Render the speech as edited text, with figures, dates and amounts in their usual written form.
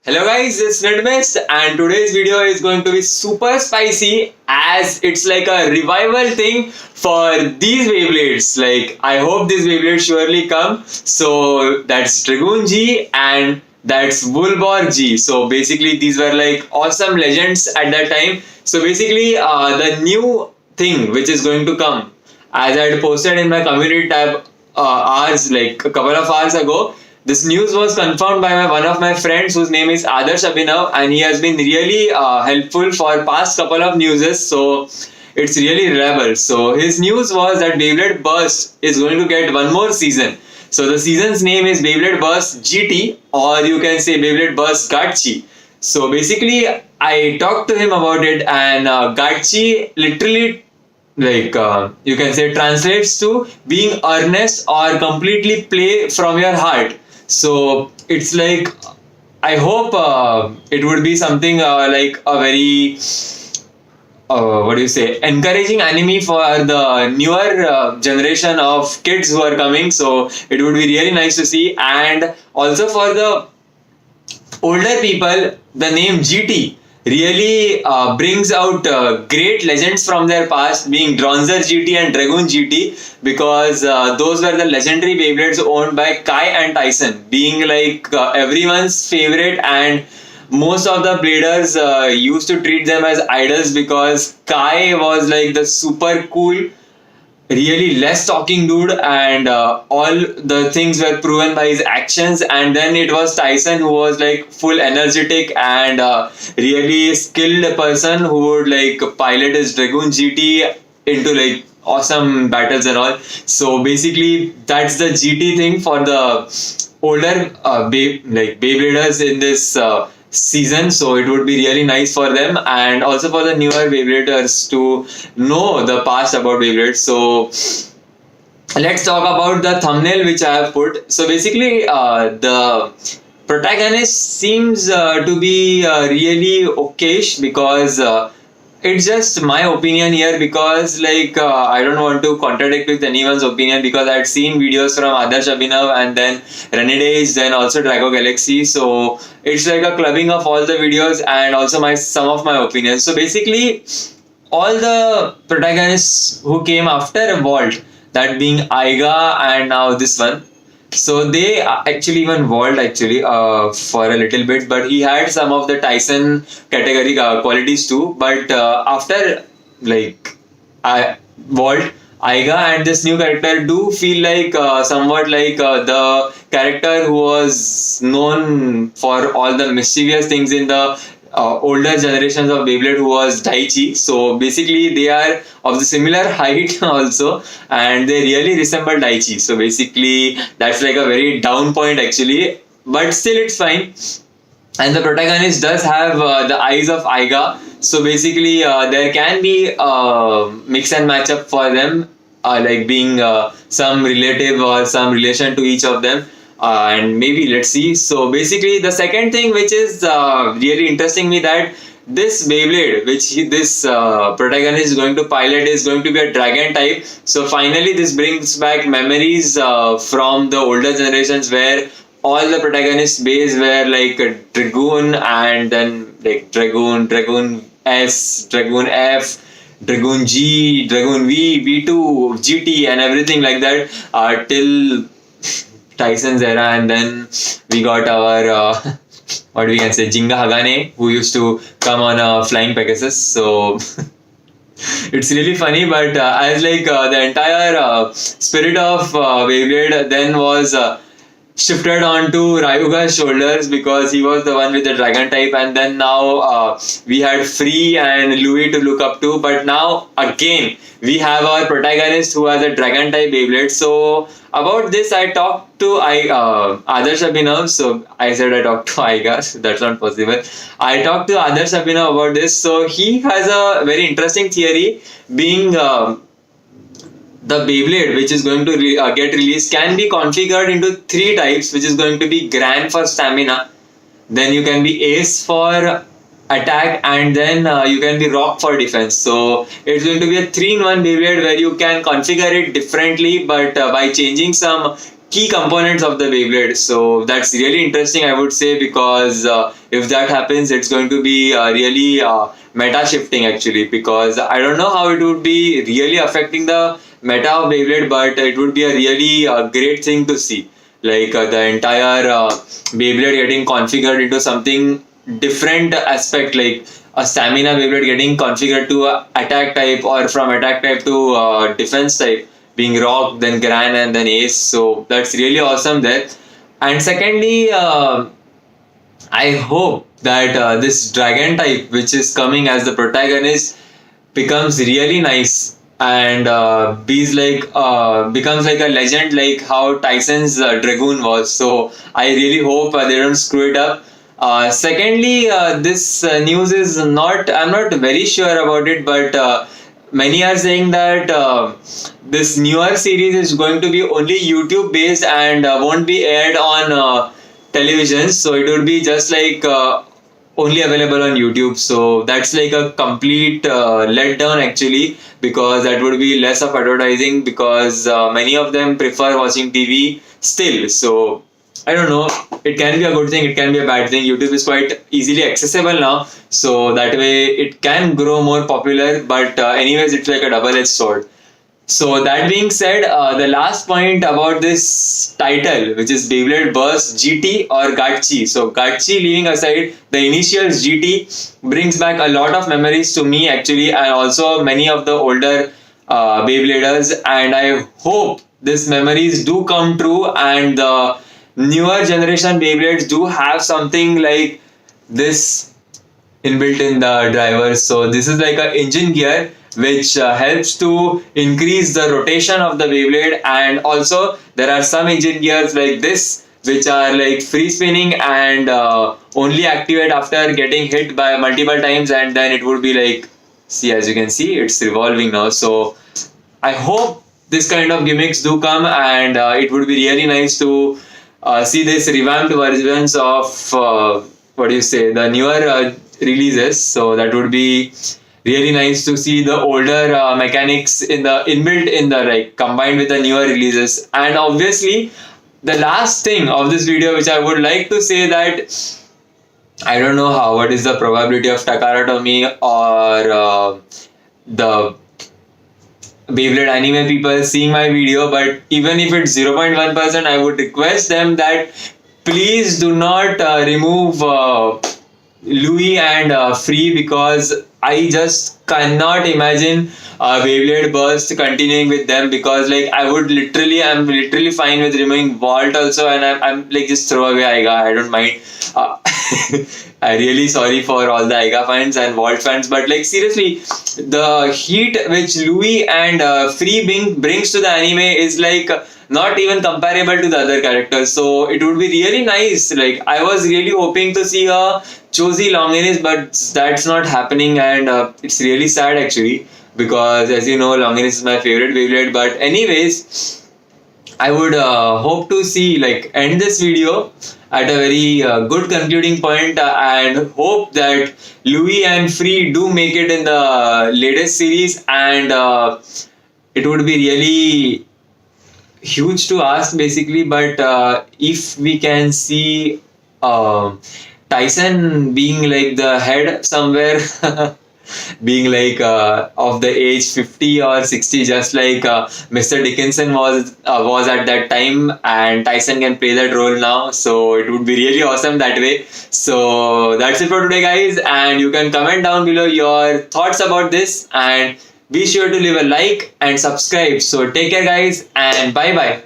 Hello guys, it's Snidmist and today's video is going to be super spicy as it's like a revival thing for these Beyblades. Like I hope these Beyblades surely come. So that's Dragoon G and that's Bulbor G. So basically these were like awesome legends at that time. So basically the new thing which is going to come, as I had posted in my community tab hours, like a couple of hours ago, this news was confirmed by one of my friends whose name is Adarsh Abhinav, and he has been really helpful for past couple of newses. So it's really reliable. So his news was that Beyblade Burst is going to get one more season. So the season's name is Beyblade Burst GT, or you can say Beyblade Burst Gatchi. So basically, I talked to him about it, and Gatchi literally, you can say, translates to being earnest or completely play from your heart. So it's like, I hope it would be something like a very what do you say, encouraging anime for the newer generation of kids who are coming. So it would be really nice to see, and also for the older people, the name GT really brings out great legends from their past, being Dronzer GT and Dragoon GT, because those were the legendary Beyblades owned by Kai and Tyson, being like everyone's favorite, and most of the bladers used to treat them as idols because Kai was like the super cool, really less talking dude, and all the things were proven by his actions. And then it was Tyson who was like full energetic and really skilled person who would like pilot his Dragoon GT into like awesome battles and all. So basically that's the GT thing for the older Beybladers in this season. So it would be really nice for them, and also for the newer Beybladers to know the past about Beyblade. So let's talk about the thumbnail which I have put. So basically the protagonist seems to be really okayish, because it's just my opinion here, because I don't want to contradict with anyone's opinion, because I'd seen videos from Adarsh Abhinav and then Renidage, then also Drago Galaxy. So it's like a clubbing of all the videos and also some of my opinions. So basically all the protagonists who came after Vault, that being Aiga and now this one, so they actually even Vault for a little bit, but he had some of the Tyson category qualities too. But after Vault, Aiga and this new character do feel like somewhat like the character who was known for all the mischievous things in the older generations of Beyblade, who was Daichi. So basically they are of the similar height also, and they really resemble Daichi. So basically that's like a very down point actually, but still it's fine. And the protagonist does have the eyes of Aiga. So basically there can be mix and match up for them, like being some relative or some relation to each of them. And maybe let's see. So basically the second thing which is really interesting me, that this Beyblade which this protagonist is going to pilot is going to be a dragon type. So finally this brings back memories from the older generations, where all the protagonists base were like a Dragoon, and then like Dragoon S, Dragoon F, Dragoon G, Dragoon V, V2, GT and everything like that till Tyson's era. And then we got our what we can say, Jinga Hagane, who used to come on a flying Pegasus. So it's really funny, but as the entire spirit of Beyblade then was shifted onto Ryuga's shoulders, because he was the one with the dragon type, and then now we had Free and Louis to look up to, but now again we have our protagonist who has a dragon type Beyblade. So about this I talked to Adarsh Abhinav. So I said I talked to Aiga, so that's not possible. I talked to Adarsh Abhinav about this. So he has a very interesting theory, being the Beyblade which is going to get released can be configured into three types, which is going to be Gran for stamina, then you can be Ace for attack, and then you can be Rock for defense. So it's going to be a 3-in-1 Beyblade where you can configure it differently, but by changing some key components of the Beyblade. So that's really interesting, I would say, because if that happens, it's going to be really meta shifting actually. Because I don't know how it would be really affecting the meta of Beyblade, but it would be a really great thing to see. Like the entire Beyblade getting configured into something different aspect, like a stamina Beyblade getting configured to attack type, or from attack type to defense type, being rock, then gran, and then ace. So that's really awesome there. And secondly, I hope that this dragon type, which is coming as the protagonist, becomes really nice and becomes like a legend, like how Tyson's dragoon was. So I really hope they don't screw it up. Secondly, this news is not, I'm not very sure about it, but many are saying that this newer series is going to be only YouTube based and won't be aired on television. So it would be just like only available on YouTube. So that's like a complete letdown actually, because that would be less of advertising, because many of them prefer watching TV still. So I don't know. It can be a good thing, it can be a bad thing. YouTube is quite easily accessible now, so that way it can grow more popular. But anyways, it's like a double-edged sword. So that being said, the last point about this title, which is Beyblade Burst GT or gatchi. So gatchi, leaving aside the initials GT, brings back a lot of memories to me actually, and also many of the older Beybladers. And I hope these memories do come true, and the newer generation Beyblades do have something like this inbuilt in the drivers. So this is like an engine gear which helps to increase the rotation of the Beyblade, and also there are some engine gears like this which are like free spinning and only activate after getting hit by multiple times, and then it would be like, see, as you can see, it's revolving now. So I hope this kind of gimmicks do come, and it would be really nice to see this revamped versions of what do you say, the newer releases. So that would be really nice to see the older mechanics in the inbuilt in the, like, combined with the newer releases. And obviously the last thing of this video which I would like to say, that I don't know what is the probability of Takara Tomy or the Beyblade anime people seeing my video, but even if it's 0.1%, I would request them that please do not remove Louis and Free, because I just cannot imagine Beyblade Burst continuing with them, because like I'm literally fine with removing Vault also, and I'm like, just throw away Aiga, I don't mind. I'm really sorry for all the Aiga fans and Vault fans, but like seriously, the heat which Louis and Free brings to the anime is like not even comparable to the other characters. So it would be really nice. Like I was really hoping to see a Josie Longinus, but that's not happening, and it's really sad actually, because as you know, Longinus is my favorite Beyblade. But anyways, I would hope to see, like, end this video at a very good concluding point, and hope that Louis and Free do make it in the latest series, and it would be really huge to ask basically, but if we can see Tyson being like the head somewhere, being like of the age 50 or 60, just like Mr. Dickinson was at that time, and Tyson can play that role now. So it would be really awesome that way. So that's it for today, guys, and you can comment down below your thoughts about this, and be sure to leave a like and subscribe. So take care, guys, and bye bye.